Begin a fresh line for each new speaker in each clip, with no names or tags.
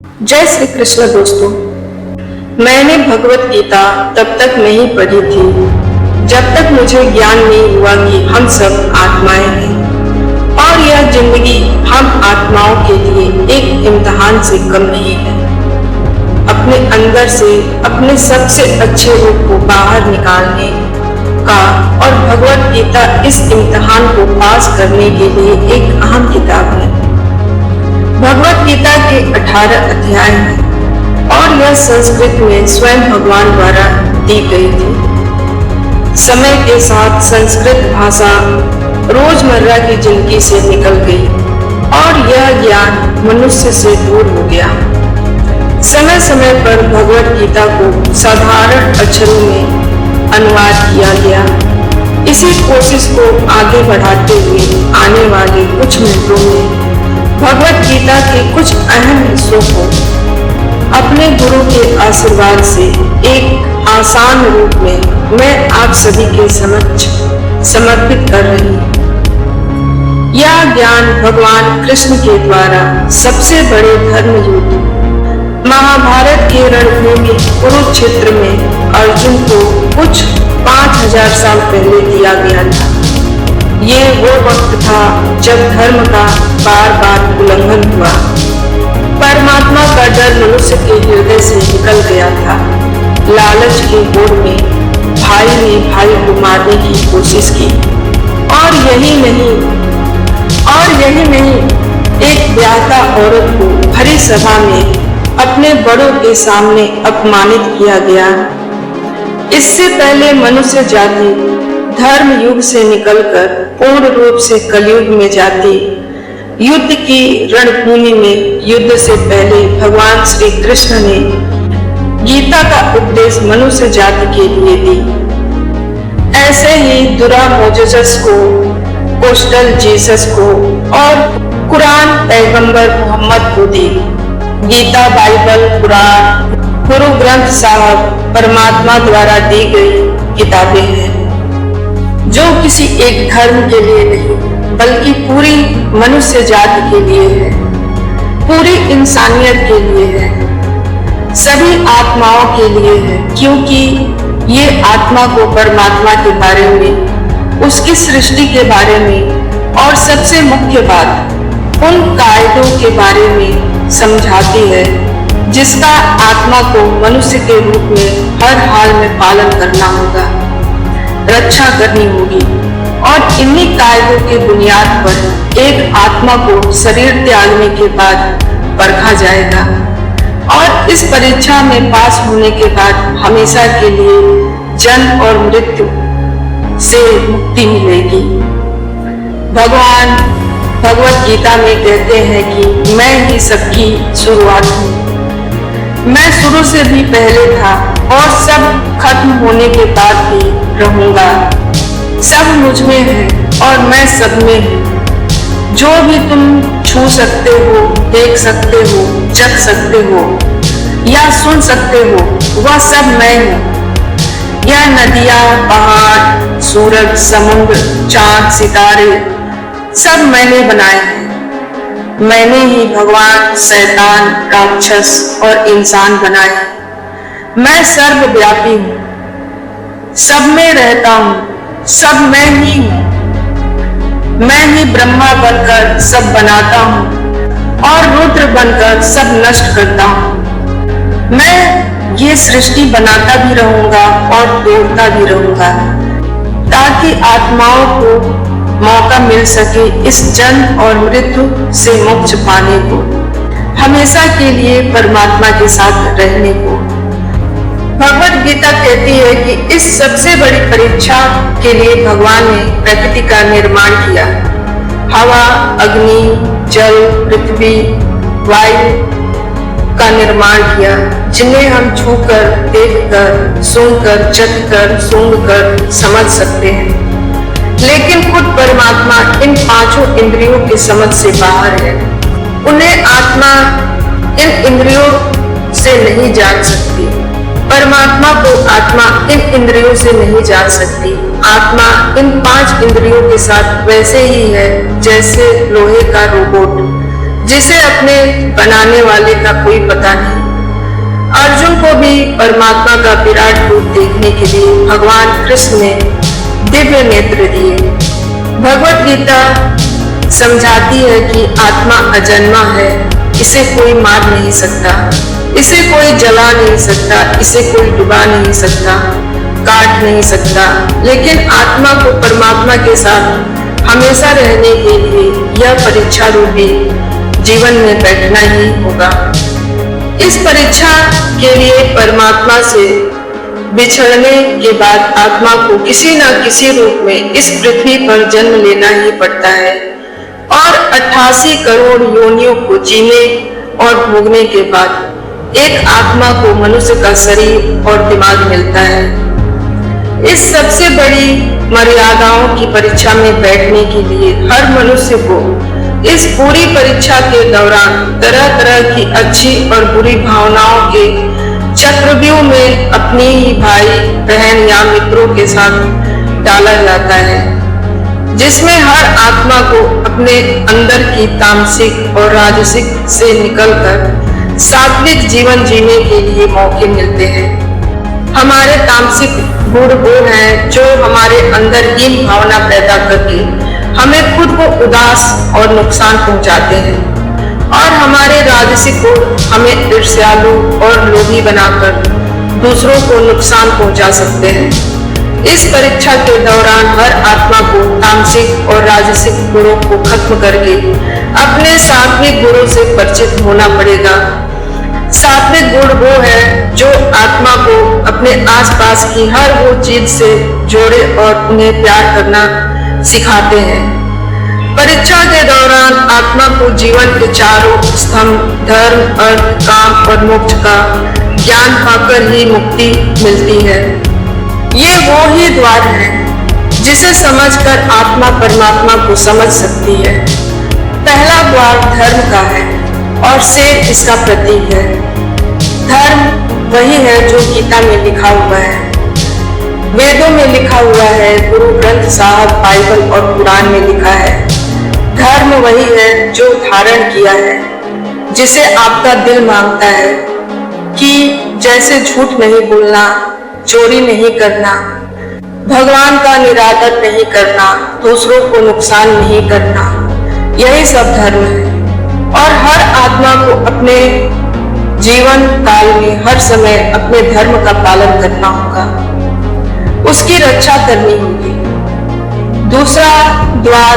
जय श्री कृष्ण दोस्तों। मैंने भगवत गीता तब तक नहीं पढ़ी थी जब तक मुझे ज्ञान नहीं हुआ कि हम सब आत्माएं हैं और यह जिंदगी हम आत्माओं के लिए एक इम्तिहान से कम नहीं है। अपने अंदर से अपने सबसे अच्छे रूप को बाहर निकालने का और भगवत गीता इस इम्तिहान को पास करने के लिए एक अहम किताब है। भगवत गीता के 18 अध्याय हैं और यह संस्कृत में स्वयं भगवान द्वारा दी गई थी। समय के साथ संस्कृत भाषा रोजमर्रा की जिंदगी से निकल गई और यह ज्ञान मनुष्य से दूर हो गया। समय समय पर भगवत गीता को साधारण अक्षरों में अनुवाद किया गया। इसी कोशिश को आगे बढ़ाते हुए आने वाले कुछ मिनटों में भगवत गीता के कुछ अहम हिस्सों को अपने गुरु के आशीर्वाद से एक आसान रूप में मैं आप सभी के समक्ष समर्पित कर रही हूँ। यह ज्ञान भगवान कृष्ण के द्वारा सबसे बड़े धर्म युद्ध महाभारत के रणभूमि कुरुक्षेत्र में अर्जुन को कुछ 5000 साल पहले दिया गया था। ये वो वक्त था जब धर्म का बार बार उल्लंघन हुआ। परमात्मा का डर मनुष्य के हृदय से निकल गया था। लालच की होड़ में भाई ने भाई को मारने की कोशिश की और यही नहीं एक ब्याहता औरत को भरी सभा में अपने बड़ों के सामने अपमानित किया गया। इससे पहले मनुष्य जाति धर्म युग से निकलकर पूर्ण रूप से कलयुग में जाती। युद्ध की रणभूमि में युद्ध से पहले भगवान श्री कृष्ण ने गीता का उपदेश मनुष्य जाति के लिए दी। ऐसे ही दुरा मोजेस को, कोस्टल जीसस को और कुरान पैगंबर मोहम्मद को दी। गीता, बाइबल, कुरान, गुरु ग्रंथ साहब परमात्मा द्वारा दी गई किताबें हैं जो किसी एक धर्म के लिए नहीं बल्कि पूरी मनुष्य जाति के लिए है, पूरी इंसानियत के लिए है, सभी आत्माओं के लिए है। क्योंकि ये आत्मा को परमात्मा के बारे में, उसकी सृष्टि के बारे में और सबसे मुख्य बात उन कायदों के बारे में समझाती है जिसका आत्मा को मनुष्य के रूप में हर हाल में पालन करना होगा, रक्षा करनी होगी और इन्हीं कायदों के बुनियाद पर एक आत्मा को शरीर त्यागने के बाद परखा जाएगा और इस परीक्षा में पास होने के बाद हमेशा के लिए जन्म और मृत्यु से मुक्ति मिलेगी। भगवान भगवत गीता में कहते हैं कि मैं ही सबकी शुरुआत हूँ। मैं शुरू से भी पहले था और सब खत्म होने के बाद भी रहूंगा। सब मुझ में है और मैं सब में हूँ। जो भी तुम छू सकते हो, देख सकते हो, चख सकते हो या सुन सकते हो वह सब मैं हूँ। यह नदियाँ, पहाड़, सूरज, समुद्र, चांद, सितारे सब मैंने बनाए हैं। मैंने ही भगवान, शैतान, राक्षस और इंसान बनाए। मैं सर्वव्यापी हूँ, सब में रहता हूँ, सब मैं ही हूँ। मैं ही ब्रह्मा बनकर सब बनाता हूँ और रुद्र बनकर सब नष्ट करता हूँ। मैं ये सृष्टि बनाता भी रहूंगा और तोड़ता भी रहूंगा ताकि आत्माओं को मौका मिल सके इस जन्म और मृत्यु से मोक्ष पाने को, हमेशा के लिए परमात्मा के साथ रहने को। भगवत गीता कहती है कि इस सबसे बड़ी परीक्षा के लिए भगवान ने प्रकृति का निर्माण किया। हवा, अग्नि, जल, पृथ्वी, वायु का निर्माण किया जिन्हें हम छूकर, देखकर, सुनकर, चखकर, सूंघकर समझ सकते हैं। लेकिन खुद परमात्मा इन पांचों इंद्रियों की समझ से बाहर है। उन्हें आत्मा इन इंद्रियों से नहीं जान सकती। परमात्मा को आत्मा इन इंद्रियों से नहीं जान सकती। आत्मा इन 5 इंद्रियों के साथ वैसे ही है जैसे लोहे का रोबोट जिसे अपने बनाने वाले का कोई पता नहीं। अर्जुन को भी परमात्मा का विराट रूप देखने के लिए भगवान कृष्ण ने दिव्य नेत्र दिए। भगवत गीता समझाती है कि आत्मा अजन्मा है, इसे कोई मार नहीं सकता, इसे कोई जला नहीं सकता, इसे कोई डुबा नहीं सकता, काट नहीं सकता। लेकिन आत्मा को परमात्मा के साथ हमेशा रहने के लिए यह परीक्षा रूपी जीवन में बैठना ही होगा। इस परीक्षा के लिए परमात्मा से बिछड़ने के बाद आत्मा को किसी न किसी रूप में इस पृथ्वी पर जन्म लेना ही पड़ता है और 88 करोड़ योनियों को जीने और भोगने के बाद एक आत्मा को मनुष्य का शरीर और दिमाग मिलता है। इस सबसे बड़ी मर्यादाओं की परीक्षा में बैठने के लिए हर मनुष्य को इस पूरी परीक्षा के दौरान तरह तरह की अच्छी और बुरी भावनाओं के चक्रव्यूह में अपनी ही भाई बहन या मित्रों के साथ डाला जाता है, जिसमें हर आत्मा को अपने अंदर की तामसिक और राजसिक से निकलकर सात्विक जीवन जीने के लिए मौके मिलते हैं। हमारे तामसिक गुण वो हैं जो हमारे अंदर हीन भावना पैदा करके हमें खुद को उदास और नुकसान पहुंचाते हैं, और हमारे राजसिक गुण हमें ईर्ष्यालु और लोभी बनाकर दूसरों को नुकसान पहुंचा सकते हैं। इस परीक्षा के दौरान हर आत्मा को तामसिक और राजसिक गुणों को खत्म करके अपने सात्विक गुणों से परिचित होना पड़ेगा। सात्विक गुण वो है जो आत्मा को अपने आसपास की हर वो चीज से जोड़े और उन्हें प्यार करना सिखाते हैं। परीक्षा के दौरान आत्मा को जीवन के चारों स्तंभ धर्म, अर्थ, काम और मोक्ष का ज्ञान पाकर ही मुक्ति मिलती है। ये वो ही द्वार है जिसे समझकर आत्मा परमात्मा को समझ सकती है। पहला द्वार धर्म का है और शेर इसका प्रतीक है। धर्म वही है जो गीता में लिखा हुआ है, वेदों में लिखा हुआ है, गुरु ग्रंथ साहब, बाइबल और कुरान में लिखा है। धर्म वही है जो धारण किया है, जिसे आपका दिल मांगता है कि जैसे झूठ नहीं बोलना, चोरी नहीं करना, भगवान का निरादर नहीं करना, दूसरों को नुकसान नहीं करना, यही सब धर्म है। और हर आत्मा को अपने जीवन काल में हर समय अपने धर्म का पालन करना होगा, उसकी रक्षा करनी होगी। दूसरा द्वार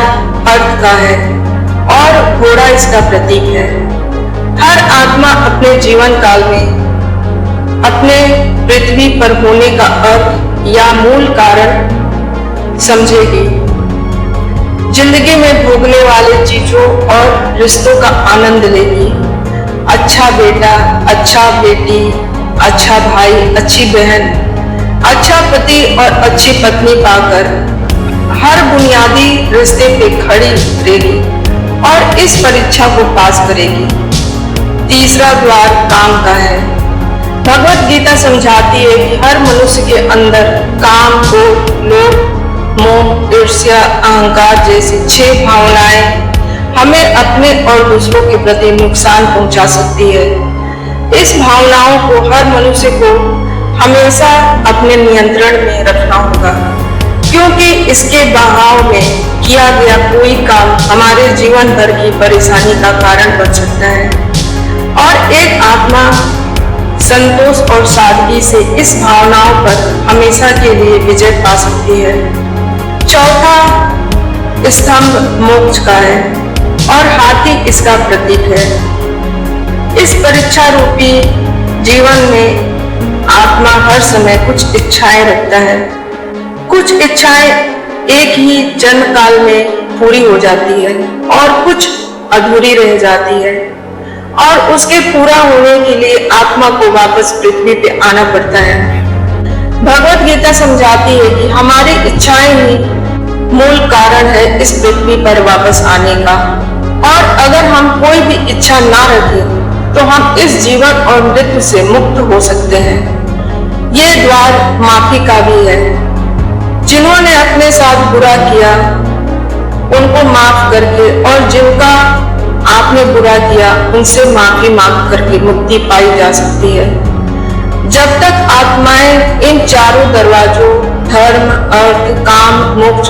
अर्थ का है और घोड़ा इसका प्रतीक है। हर आत्मा अपने जीवन काल में अपने पृथ्वी पर होने का अर्थ या मूल कारण समझेगी। जिंदगी में भोगने वाले चीजों और रिश्तों का आनंद लेगी। अच्छा बेटा, अच्छा बेटी, अच्छा भाई, अच्छी बहन, अच्छा पति और अच्छी पत्नी पाकर हर बुनियादी रिश्ते पे खड़ी उतरेगी और इस परीक्षा को पास करेगी। तीसरा द्वार काम का है। भगवत गीता समझाती है कि हर मनुष्य के अंदर काम, क्रोध, लोभ, मोह, ईर्ष्या, अहंकार जैसी 6 भावनाएं हमें अपने और दूसरों के प्रति नुकसान पहुंचा सकती है। इस भावनाओं को हर मनुष्य को हमेशा अपने नियंत्रण में रखना होगा, क्योंकि इसके बहाव में किया गया कोई काम हमारे जीवन भर की परेशानी का कारण बन सकता है। और एक आत्मा संतोष और सादगी से इस भावनाओं पर हमेशा के लिए विजय पा सकती है। चौथा स्तंभ मोक्ष का है और हाथी इसका प्रतीक है। इस परीक्षा रूपी जीवन में आत्मा हर समय कुछ इच्छाएं रखता है। कुछ इच्छाएं एक ही जन्म काल में पूरी हो जाती है और कुछ अधूरी रह जाती है, और उसके पूरा होने के लिए आत्मा को वापस पृथ्वी पे आना पड़ता है। भगवत गीता समझाती है कि हमारी इच्छाएं ही मूल कारण है इस पृथ्वी पर वापस आने का, और अगर हम कोई भी इच्छा ना रखें तो हम इस जीवन और मृत्यु से मुक्त हो सकते हैं। ये द्वार माफी का भी है। जिन्होंने अपने साथ बुरा किया उनको माफ करके और जिनका आपने बुरा किया उनसे माफी मांग करके मुक्ति पाई जा सकती है। जब तक आत्माएं इन चारों दरवाजों धर्म, अर्थ, काम, मोक्ष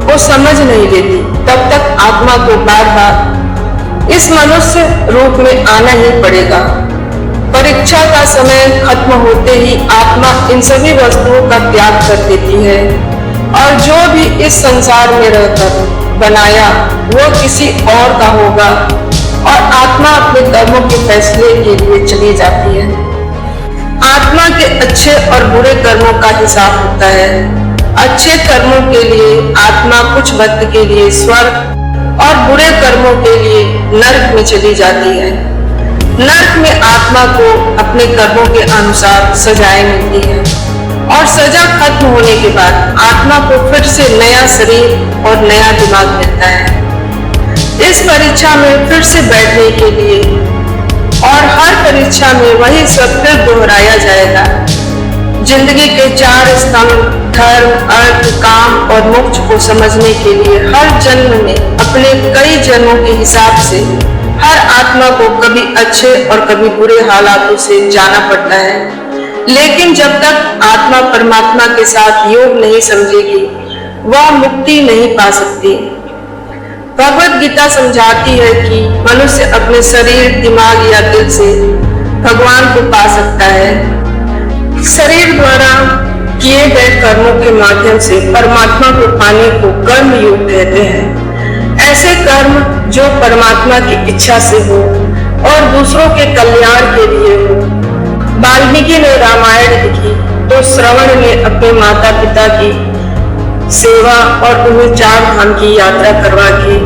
को समझ नहीं लेती, तब तक आत्मा को बार बार इस मनुष्य रूप में आना ही पड़ेगा। परीक्षा का समय खत्म होते ही आत्मा इन सभी वस्तुओं का त्याग कर देती है और जो भी इस संसार में रहकर बनाया वो किसी और का होगा और आत्मा अपने कर्मों के फैसले के लिए चली जाती है। आत्मा के अच्छे और बुरे कर्मों का हिसाब होता है। अच्छे कर्मों के लिए आत्मा कुछ वक्त के लिए स्वर्ग और बुरे कर्मों के लिए नरक में चली जाती है। नरक में आत्मा को अपने कर्मों के अनुसार सजाएं मिलती है और सजा खत्म होने के बाद आत्मा को फिर से नया शरीर और नया दिमाग मिलता है। इस परीक्षा में फिर से बैठने के लिए और हर परीक्षा में वही सब फिर दोहराया जाएगा। जिंदगी के 4 स्तंभ धर्म, अर्थ, काम और मोक्ष को समझने के लिए हर जन्म में अपने कई जन्मों के हिसाब से हर आत्मा को कभी अच्छे और कभी बुरे हालातों से जाना पड़ता है। लेकिन जब तक आत्मा परमात्मा के साथ योग नहीं समझेगी वह मुक्ति नहीं पा सकती। भगवत गीता समझाती है कि मनुष्य अपने शरीर, दिमाग या दिल से भगवान को पा सकता है। शरीर द्वारा किए गए कर्मों के माध्यम से परमात्मा को पाने को कर्म योग कहते हैं। ऐसे कर्म जो परमात्मा की इच्छा से हो और दूसरों के कल्याण के लिए हो। वाल्मीकि ने रामायण लिखी तो श्रवण ने अपने माता पिता की सेवा और उन्हें 4 धाम की यात्रा करवा के,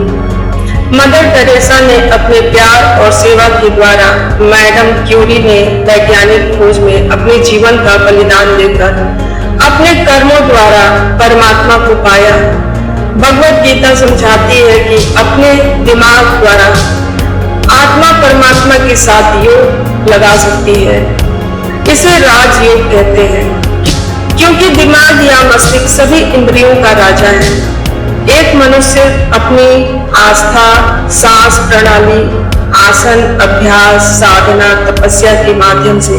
मदर टेरेसा ने अपने प्यार और सेवा के द्वारा, मैडम क्यूरी ने वैज्ञानिक खोज में अपने जीवन का बलिदान देकर अपने कर्मों द्वारा परमात्मा को पाया। भगवत गीता समझाती है कि अपने दिमाग द्वारा आत्मा परमात्मा के साथ योग लगा सकती है। इसे राजयोग कहते हैं क्योंकि दिमाग या मस्तिष्क सभी इंद्रियों का राजा है। एक मनुष्य अपनी आस्था, सांस प्रणाली, आसन, अभ्यास, साधना, तपस्या के माध्यम से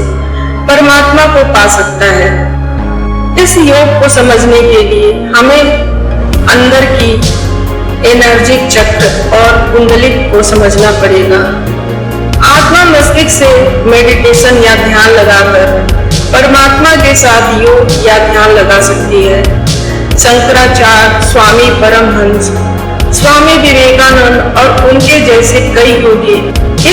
परमात्मा को पा सकता है। इस योग को समझने के लिए हमें अंदर की एनर्जी चक्र और कुंडलिनी को समझना पड़ेगा। आत्मा मस्तिष्क से मेडिटेशन या ध्यान लगाकर परमात्मा के साथ योग या ध्यान लगा सकती है। शंकराचार्य, स्वामी परमहंस, स्वामी विवेकानंद और उनके जैसे कई योगी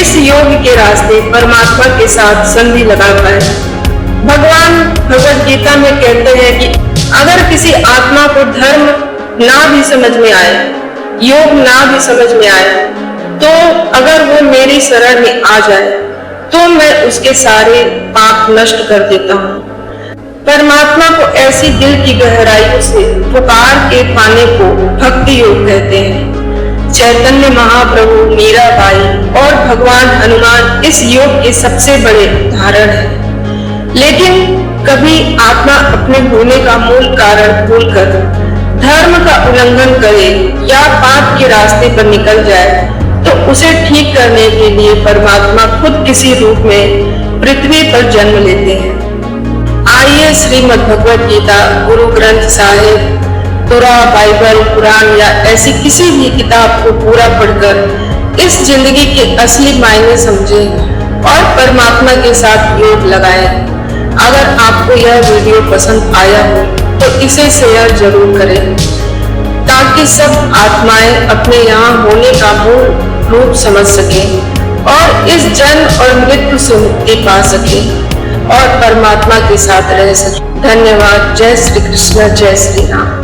इस योग के रास्ते परमात्मा के साथ संधि लगा पाए। भगवान भगवत गीता में कहते हैं कि अगर किसी आत्मा को धर्म ना भी समझ में आए, योग ना भी समझ में आए, तो अगर वो मेरी शरण में आ जाए तो मैं उसके सारे पाप नष्ट कर देता हूँ। परमात्मा को ऐसी दिल की गहराइयों से पुकार के पाने को भक्ति योग कहते हैं। चैतन्य महाप्रभु, मीराबाई और भगवान हनुमान इस योग के सबसे बड़े उदाहरण हैं। लेकिन कभी आत्मा अपने होने का मूल कारण भूलकर धर्म का उल्लंघन करे या पाप के रास्ते पर निकल जाए तो उसे ठीक करने के लिए परमात्मा खुद किसी रूप में पृथ्वी पर जन्म लेते हैं। आइए श्रीमद् भगवत गीता, गुरु ग्रंथ साहिब, तुरा, बाइबल, कुरान या ऐसी किसी भी किताब को पूरा पढ़कर इस जिंदगी के असली मायने समझें और परमात्मा के साथ योग लगाएं। अगर आपको यह वीडियो पसंद आया हो तो इसे शेयर जरूर करें ताकि सब आत्माएं अपने यहाँ होने का मूल रूप समझ सकें और इस जन्म और मृत्यु से मुक्ति पा सकें और परमात्मा के साथ रह सकें। धन्यवाद। जय श्री कृष्ण, जय श्री राम।